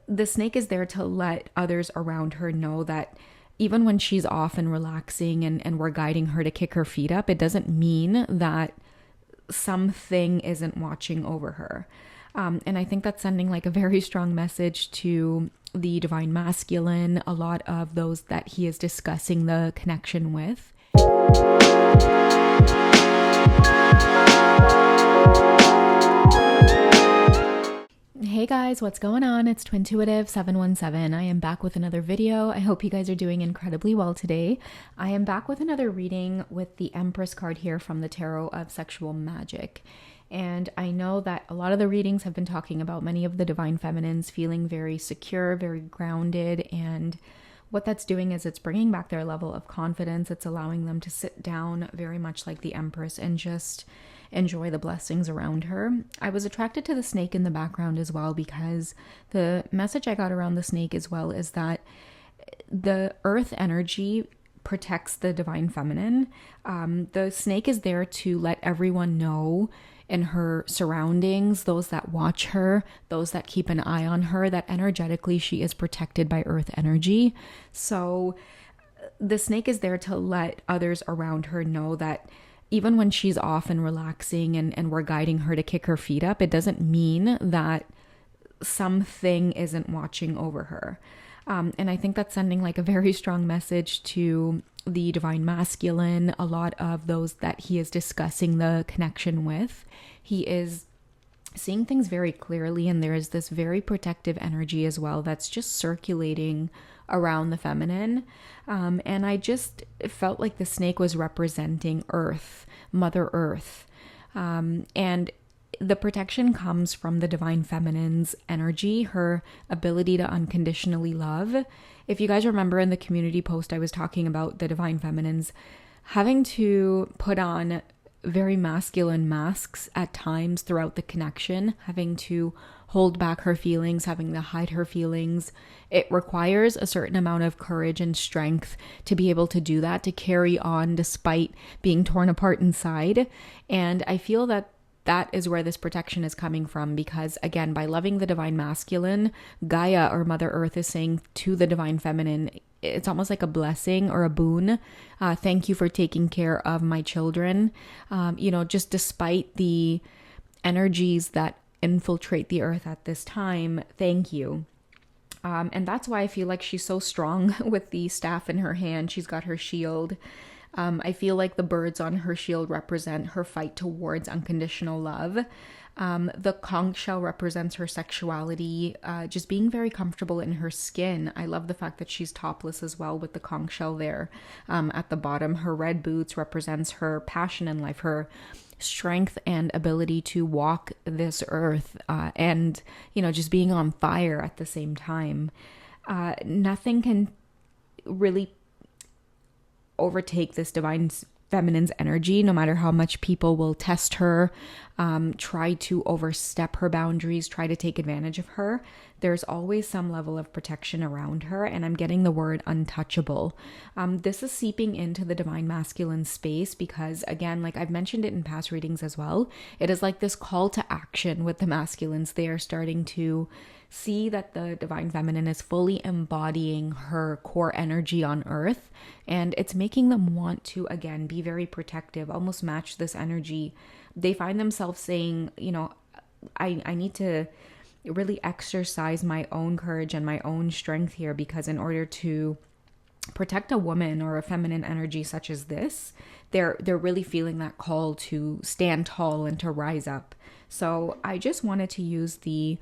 the snake is there to let others around her know that even when she's off and relaxing and we're guiding her to kick her feet up, it doesn't mean that something isn't watching over her. And I think that's sending like a very strong message to the divine masculine, a lot of those that he is discussing the connection with. Hey guys, what's going on? It's Twintuitive717. I am back with another video. I hope you guys are doing incredibly well today. I am back with another reading with the Empress card here from the Tarot of Sexual Magic. And I know that a lot of the readings have been talking about many of the divine feminines feeling very secure, very grounded, and what that's doing is it's bringing back their level of confidence. It's allowing them to sit down very much like the Empress and just enjoy the blessings around her. I was attracted to the snake in the background as well because the message I got around the snake as well is that the earth energy protects the divine feminine. The snake is there to let everyone know in her surroundings, those that watch her, those that keep an eye on her, that energetically she is protected by earth energy. So the snake is there to let others around her know that even when she's off and relaxing and we're guiding her to kick her feet up, it doesn't mean that something isn't watching over her. And I think that's sending like a very strong message to the divine masculine, a lot of those that he is discussing the connection with. He is seeing things very clearly, and there is this very protective energy as well that's just circulating around the feminine. And I just felt like the snake was representing Earth, Mother Earth. And the protection comes from the divine feminine's energy, her ability to unconditionally love. If you guys remember in the community post, I was talking about the divine feminines having to put on very masculine masks at times throughout the connection, having to hold back her feelings, having to hide her feelings. It requires a certain amount of courage and strength to be able to do that, to carry on despite being torn apart inside. And I feel that that is where this protection is coming from, because again, by loving the divine masculine, Gaia or Mother Earth is saying to the divine feminine, it's almost like a blessing or a boon. Thank you for taking care of my children. Just despite the energies that infiltrate the earth at this time, thank you. And that's why I feel like she's so strong with the staff in her hand. She's got her shield. I feel like the birds on her shield represent her fight towards unconditional love. The conch shell represents her sexuality, just being very comfortable in her skin. I love the fact that she's topless as well with the conch shell there at the bottom. Her red boots represents her passion in life, her strength and ability to walk this earth and, just being on fire at the same time. Nothing can really overtake this divine feminine's energy, no matter how much people will test her, try to overstep her boundaries, try to take advantage of her. There's always some level of protection around her, and I'm getting the word untouchable. This is seeping into the divine masculine space because, again, like I've mentioned it in past readings as well, it is like this call to action with the masculines. They are starting to see that the divine feminine is fully embodying her core energy on earth, and it's making them want to, again, be very protective, almost match this energy. They find themselves saying, I need to really exercise my own courage and my own strength here, because in order to protect a woman or a feminine energy such as this, they're really feeling that call to stand tall and to rise up. So I just wanted to use the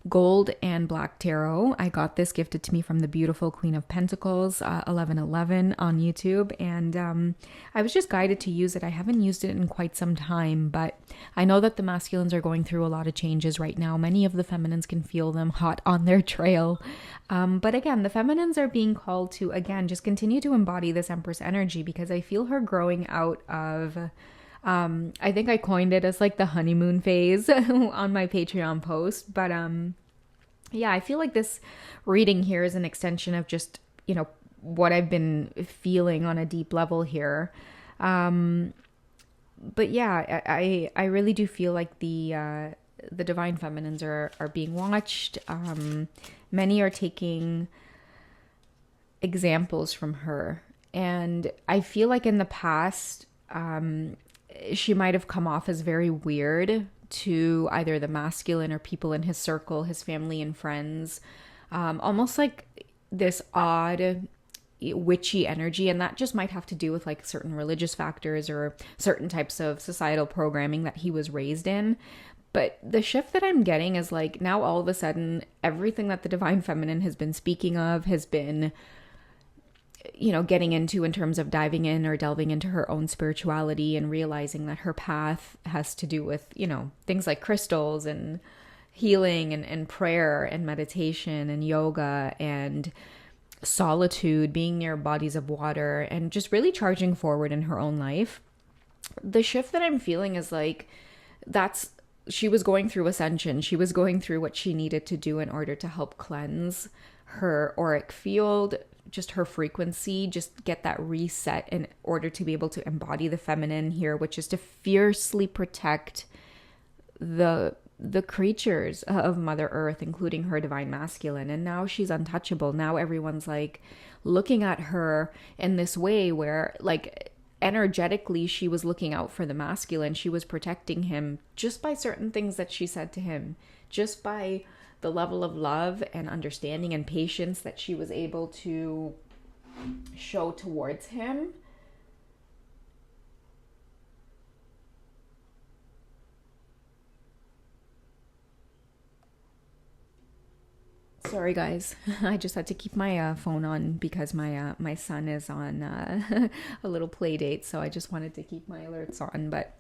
gold and black tarot. I got this gifted to me from the beautiful Queen of Pentacles, 1111 on YouTube, and I was just guided to use it. I haven't used it in quite some time, but I know that the masculines are going through a lot of changes right now. Many of the feminines can feel them hot on their trail. But again, the feminines are being called to, again, just continue to embody this Empress energy, because I feel her growing out of I think I coined it as like the honeymoon phase on my Patreon post. But yeah, I feel like this reading here is an extension of just, what I've been feeling on a deep level here. But yeah, I really do feel like the the divine feminines are being watched. Many are taking examples from her. And I feel like in the past, she might have come off as very weird to either the masculine or people in his circle, his family and friends. Almost like this odd witchy energy, and that just might have to do with like certain religious factors or certain types of societal programming that he was raised in. But the shift that I'm getting is like now all of a sudden everything that the divine feminine has been speaking of has been, you know, getting into in terms of diving in or delving into her own spirituality and realizing that her path has to do with, you know, things like crystals and healing and prayer and meditation and yoga and solitude, being near bodies of water, and just really charging forward in her own life. The shift that I'm feeling is like she was going through ascension. She was going through what she needed to do in order to help cleanse her auric field, just her frequency, just get that reset in order to be able to embody the feminine here, which is to fiercely protect the creatures of Mother Earth, including her divine masculine. And now she's untouchable. Now everyone's like looking at her in this way where like energetically she was looking out for the masculine. She was protecting him just by certain things that she said to him, just by the level of love and understanding and patience that she was able to show towards him. Sorry guys, I just had to keep my phone on because my son is on a little play date, so I just wanted to keep my alerts on. But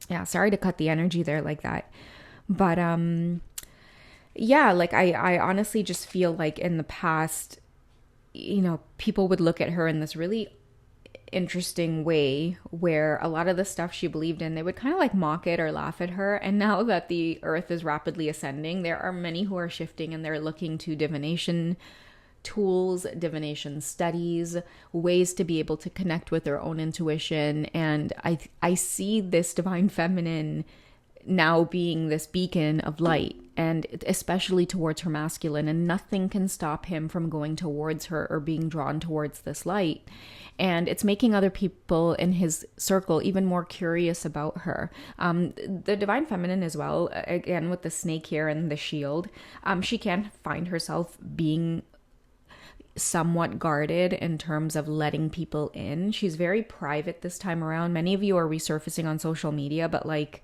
yeah, sorry to cut the energy there like that. But yeah, like I honestly just feel like in the past, you know, people would look at her in this really interesting way where a lot of the stuff she believed in, they would kind of like mock it or laugh at her. And now that the earth is rapidly ascending, there are many who are shifting and they're looking to divination tools, divination studies, ways to be able to connect with their own intuition. And I see this divine feminine now being this beacon of light, and especially towards her masculine, and nothing can stop him from going towards her or being drawn towards this light. And it's making other people in his circle even more curious about her. The divine feminine as well, again with the snake here and the shield, she can find herself being somewhat guarded in terms of letting people in. She's very private this time around. Many of you are resurfacing on social media, but like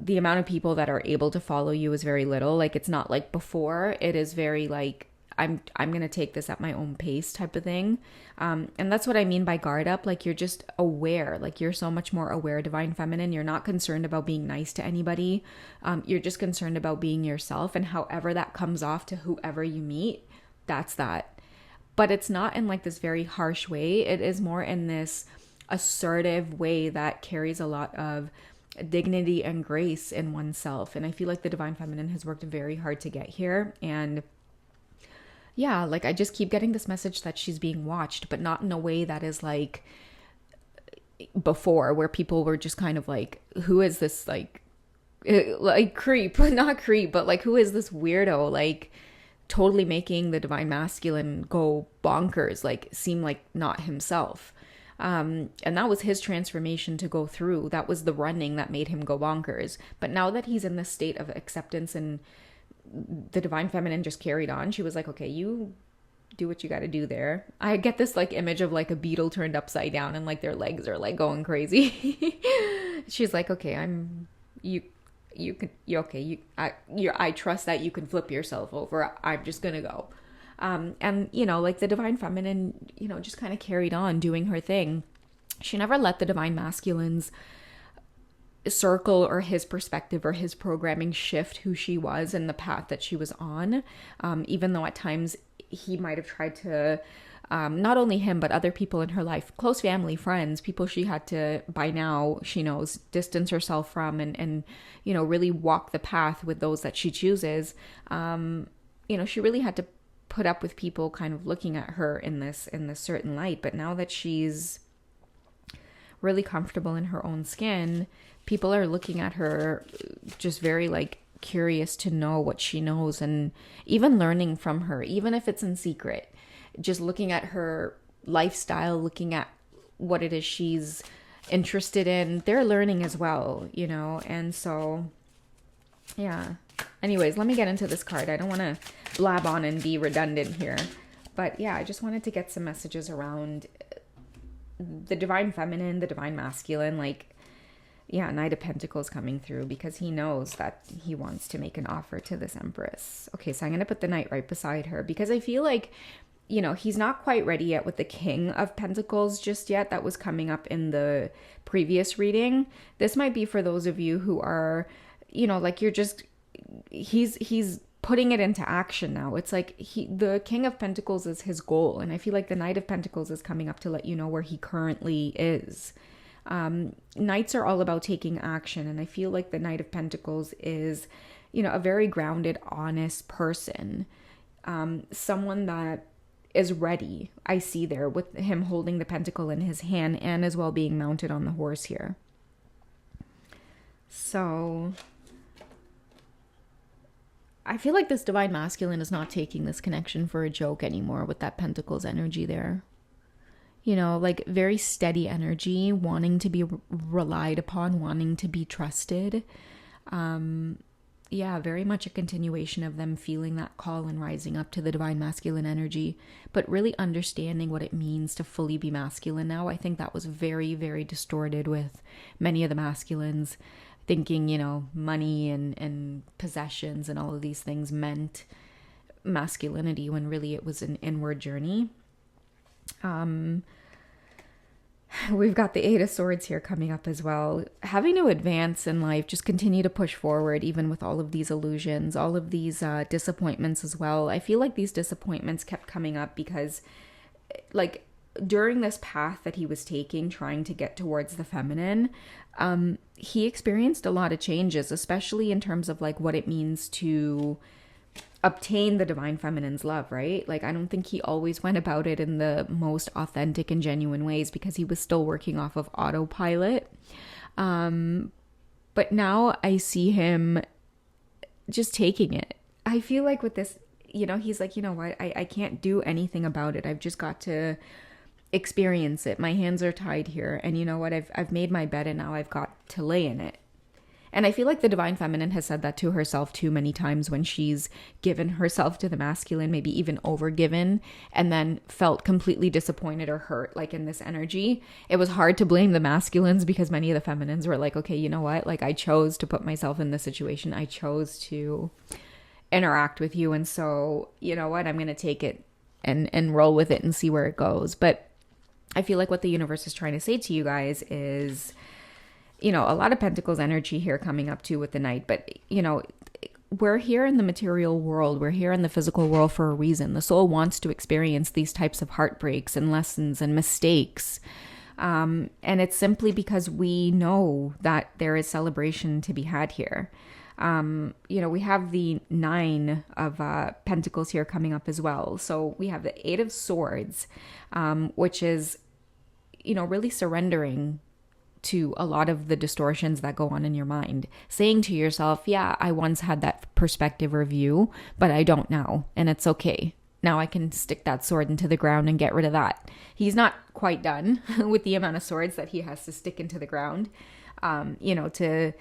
the amount of people that are able to follow you is very little. Like it's not like before. It is very like I'm going to take this at my own pace type of thing. And that's what I mean by guard up. Like you're just aware, like you're so much more aware, divine feminine. You're not concerned about being nice to anybody. You're just concerned about being yourself, and however that comes off to whoever you meet, that's that. But it's not in like this very harsh way. It is more in this assertive way that carries a lot of dignity and grace in oneself. And I feel like the divine feminine has worked very hard to get here. And yeah, like I just keep getting this message that she's being watched, but not in a way that is like before, where people were just kind of like, who is this like creep, not creep, but like, who is this weirdo? Like totally making the divine masculine go bonkers, like seem like not himself. And that was his transformation to go through. That was the running that made him go bonkers. But now that he's in this state of acceptance and the divine feminine just carried on, she was like, okay, you do what you got to do there. I get this like image of like a beetle turned upside down and like their legs are like going crazy. She's like, okay, I trust that you can flip yourself over. I'm just going to go. And, you know, like the divine feminine, you know, just kind of carried on doing her thing. She never let the divine masculine's circle or his perspective or his programming shift who she was and the path that she was on. Even though at times he might have tried to, not only him, but other people in her life, close family, friends, people she had to, by now, she knows, distance herself from and, you know, really walk the path with those that she chooses. You know, she really had to put up with people kind of looking at her in this certain light. But now that she's really comfortable in her own skin. People are looking at her just very like curious to know what she knows, and even learning from her, even if it's in secret, just looking at her lifestyle, looking at what it is she's interested in. They're learning as well, you know. And so yeah, anyways, let me get into this card. I don't want to blab on and be redundant here, but yeah, I just wanted to get some messages around the divine feminine, the divine masculine. Like, yeah, Knight of Pentacles coming through, because he knows that he wants to make an offer to this Empress. Okay, so I'm going to put the Knight right beside her, because I feel like, you know, he's not quite ready yet with the King of Pentacles just yet. That was coming up in the previous reading. This might be for those of you who are, you know, like you're just, he's putting it into action now. It's like the King of Pentacles is his goal. And I feel like the Knight of Pentacles is coming up to let you know where he currently is. Knights are all about taking action. And I feel like the Knight of Pentacles is, you know, a very grounded, honest person. Someone that is ready. I see there with him holding the pentacle in his hand and as well being mounted on the horse here. So I feel like this divine masculine is not taking this connection for a joke anymore with that Pentacles energy there. You know, like very steady energy, wanting to be relied upon, wanting to be trusted. Yeah, very much a continuation of them feeling that call and rising up to the divine masculine energy, but really understanding what it means to fully be masculine now. I think that was very, very distorted with many of the masculines, thinking, you know, money and possessions and all of these things meant masculinity, when really it was an inward journey. We've got the Eight of Swords here coming up as well. Having to advance in life, just continue to push forward, even with all of these illusions, all of these disappointments as well. I feel like these disappointments kept coming up because, like, during this path that he was taking, trying to get towards the feminine, he experienced a lot of changes, especially in terms of like what it means to obtain the divine feminine's love, right? Like, I don't think he always went about it in the most authentic and genuine ways, because he was still working off of autopilot. But now I see him just taking it. I feel like with this, you know, he's like, you know what, I can't do anything about it. I've just got to experience it. My hands are tied here. And you know what, I've made my bed, and now I've got to lay in it. And I feel like the divine feminine has said that to herself too many times, when she's given herself to the masculine, maybe even overgiven, and then felt completely disappointed or hurt, like in this energy. It was hard to blame the masculines, because many of the feminines were like, okay, you know what? Like, I chose to put myself in this situation. I chose to interact with you. And so, you know what? I'm going to take it and roll with it and see where it goes. But I feel like what the universe is trying to say to you guys is, you know, a lot of Pentacles energy here coming up too with the Knight. But, you know, we're here in the material world. We're here in the physical world for a reason. The soul wants to experience these types of heartbreaks and lessons and mistakes. And it's simply because we know that there is celebration to be had here. You know, we have the Nine of Pentacles here coming up as well. So we have the Eight of Swords, which is, you know, really surrendering to a lot of the distortions that go on in your mind, saying to yourself, yeah, I once had that perspective or view, but I don't now, and it's okay. Now I can stick that sword into the ground and get rid of that. He's not quite done with the amount of swords that he has to stick into the ground, you know, to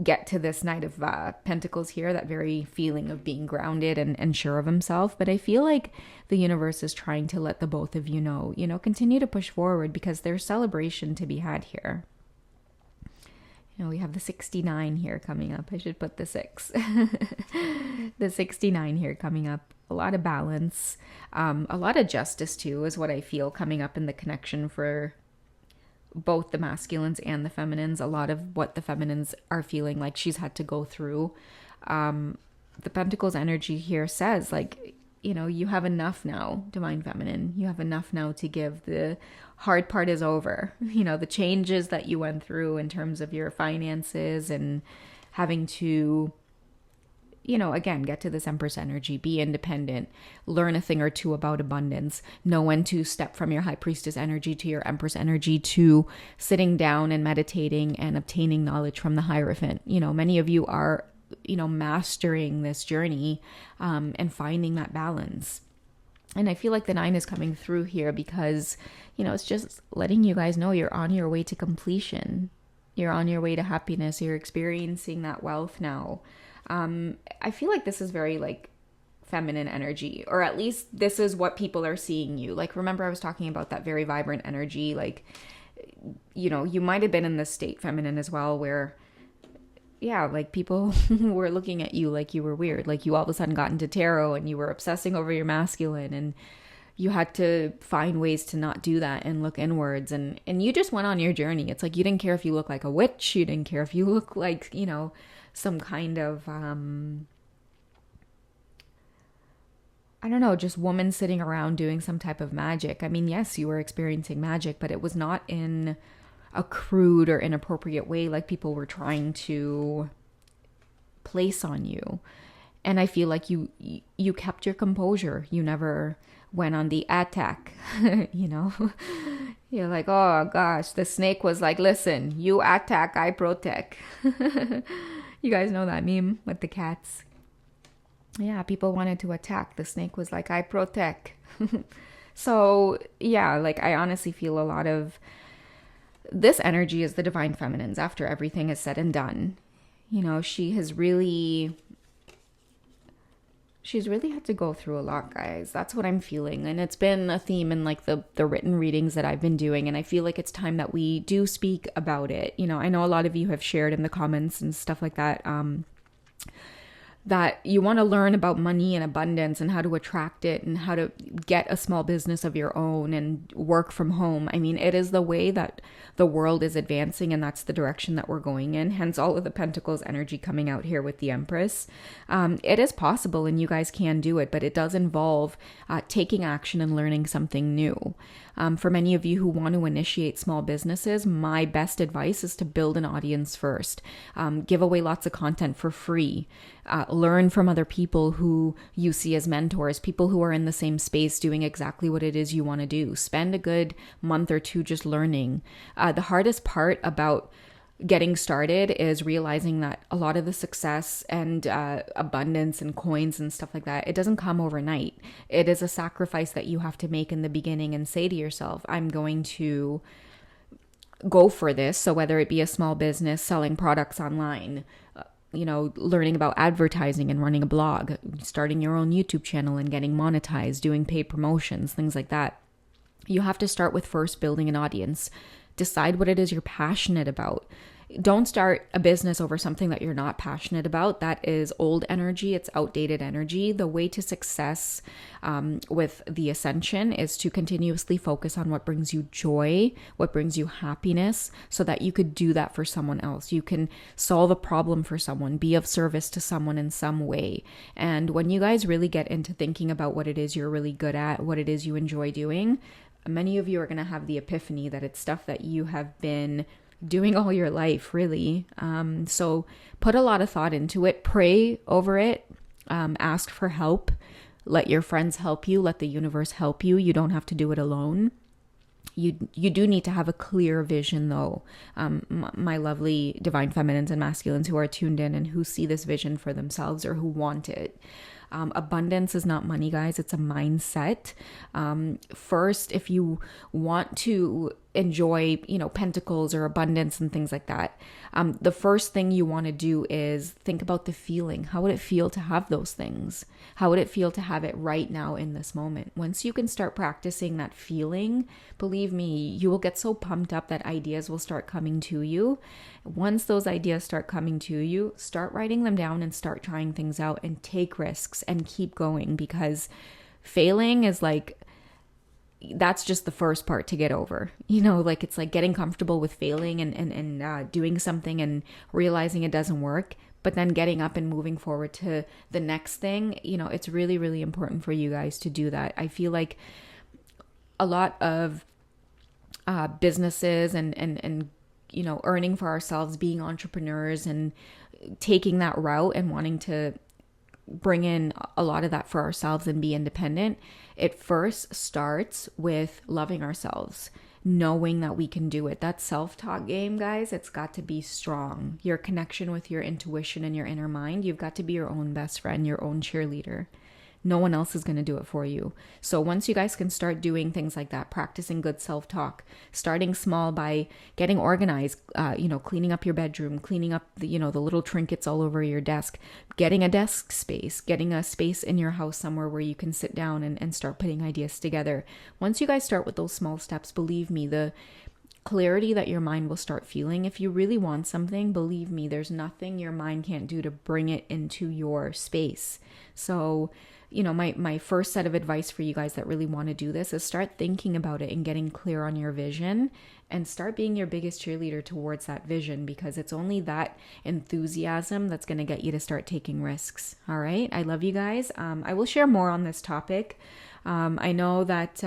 get to this Knight of Pentacles here, that very feeling of being grounded and sure of himself. But I feel like the universe is trying to let the both of you know, continue to push forward, because there's celebration to be had here. You know, we have the 69 here coming up. I should put the 6. The 69 here coming up. A lot of balance. A lot of justice too is what I feel coming up in the connection for both the masculines and the feminines. A lot of what the feminines are feeling like she's had to go through. The Pentacles energy here says, like, you know, you have enough now, divine feminine. You have enough now to give. The hard part is over. You know, the changes that you went through in terms of your finances and having to, again, get to this Empress energy, be independent, learn a thing or two about abundance, know when to step from your High Priestess energy to your Empress energy to sitting down and meditating and obtaining knowledge from the Hierophant. Many of you are, mastering this journey and finding that balance. And I feel like the 9 is coming through here because, it's just letting you guys know you're on your way to completion. You're on your way to happiness. You're experiencing that wealth now. I feel like this is very like feminine energy, or at least this is what people are seeing you. Like, remember I was talking about that very vibrant energy. Like, you might have been in this state feminine as well, where, yeah, like people were looking at you like you were weird. Like you all of a sudden got into tarot and you were obsessing over your masculine, and you had to find ways to not do that and look inwards. And you just went on your journey. It's like, you didn't care if you look like a witch. You didn't care if you look like, some kind of, I don't know, just woman sitting around doing some type of magic. I mean, yes, you were experiencing magic, but it was not in a crude or inappropriate way like people were trying to place on you. And I feel like you kept your composure. You never went on the attack, You're like, oh gosh, the snake was like, listen, you attack, I protect. You guys know that meme with the cats? Yeah, people wanted to attack. The snake was like, I protect. So yeah, like I honestly feel a lot of this energy is the divine feminines after everything is said and done. She's really had to go through a lot, guys. That's what I'm feeling. And it's been a theme in like the written readings that I've been doing. And I feel like it's time that we do speak about it. I know a lot of you have shared in the comments and stuff like that, that you want to learn about money and abundance and how to attract it and how to get a small business of your own and work from home. I mean, it is the way that the world is advancing, and that's the direction that we're going in. Hence all of the Pentacles energy coming out here with the Empress. It is possible and you guys can do it, but it does involve taking action and learning something new. For many of you who want to initiate small businesses, my best advice is to build an audience first. Give away lots of content for free. Learn from other people who you see as mentors, people who are in the same space doing exactly what it is you want to do. Spend a good month or two just learning. The hardest part about getting started is realizing that a lot of the success and abundance and coins and stuff like that, it doesn't come overnight. It is a sacrifice that you have to make in the beginning and say to yourself, I'm going to go for this. So whether it be a small business, selling products online, learning about advertising and running a blog, starting your own YouTube channel and getting monetized, doing paid promotions, things like that. You have to start with first building an audience. Decide what it is you're passionate about. Don't start a business over something that you're not passionate about. That is old energy. It's outdated energy. The way to success with the Ascension is to continuously focus on what brings you joy, what brings you happiness, so that you could do that for someone else. You can solve a problem for someone, be of service to someone in some way. And when you guys really get into thinking about what it is you're really good at, what it is you enjoy doing, many of you are going to have the epiphany that it's stuff that you have been doing all your life, really. So put a lot of thought into it, pray over it, ask for help, let your friends help you, let the universe help you. You don't have to do it alone. You do need to have a clear vision, though. My lovely divine feminines and masculines who are tuned in and who see this vision for themselves or who want it. Abundance is not money, guys. It's a mindset. First, if you want to enjoy, pentacles or abundance and things like that, the first thing you want to do is think about the feeling. How would it feel to have those things? How would it feel to have it right now in this moment? Once you can start practicing that feeling, believe me, you will get so pumped up that ideas will start coming to you. Once those ideas start coming to you, start writing them down and start trying things out and take risks and keep going, because failing is like, that's just the first part to get over. It's like getting comfortable with failing and doing something and realizing it doesn't work, but then getting up and moving forward to the next thing. It's really, really important for you guys to do that. I feel like a lot of businesses and earning for ourselves, being entrepreneurs and taking that route and wanting to bring in a lot of that for ourselves and be independent, it first starts with loving ourselves, knowing that we can do it. That self-talk game, guys, it's got to be strong. Your connection with your intuition and your inner mind, you've got to be your own best friend, your own cheerleader. No one else is going to do it for you. So once you guys can start doing things like that, practicing good self-talk, starting small by getting organized, cleaning up your bedroom, cleaning up the little trinkets all over your desk, getting a desk space, getting a space in your house somewhere where you can sit down and start putting ideas together. Once you guys start with those small steps, believe me, the clarity that your mind will start feeling. If you really want something, believe me, there's nothing your mind can't do to bring it into your space. So my first set of advice for you guys that really want to do this is start thinking about it and getting clear on your vision, and start being your biggest cheerleader towards that vision, because it's only that enthusiasm that's going to get you to start taking risks. All right. I love you guys. I will share more on this topic. I know that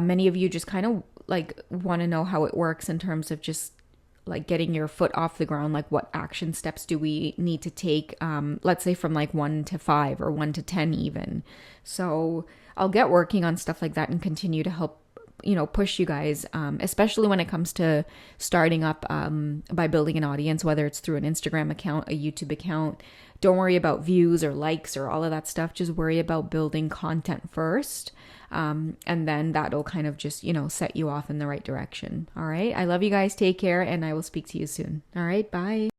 many of you just kind of like want to know how it works in terms of just like getting your foot off the ground, like what action steps do we need to take, let's say from like 1 to 5 or 1 to 10 even. So I'll get working on stuff like that and continue to help push you guys, especially when it comes to starting up by building an audience, whether it's through an Instagram account, a YouTube account. Don't worry about views or likes or all of that stuff. Just worry about building content first. And then that'll kind of just, set you off in the right direction. All right. I love you guys. Take care. And I will speak to you soon. All right. Bye.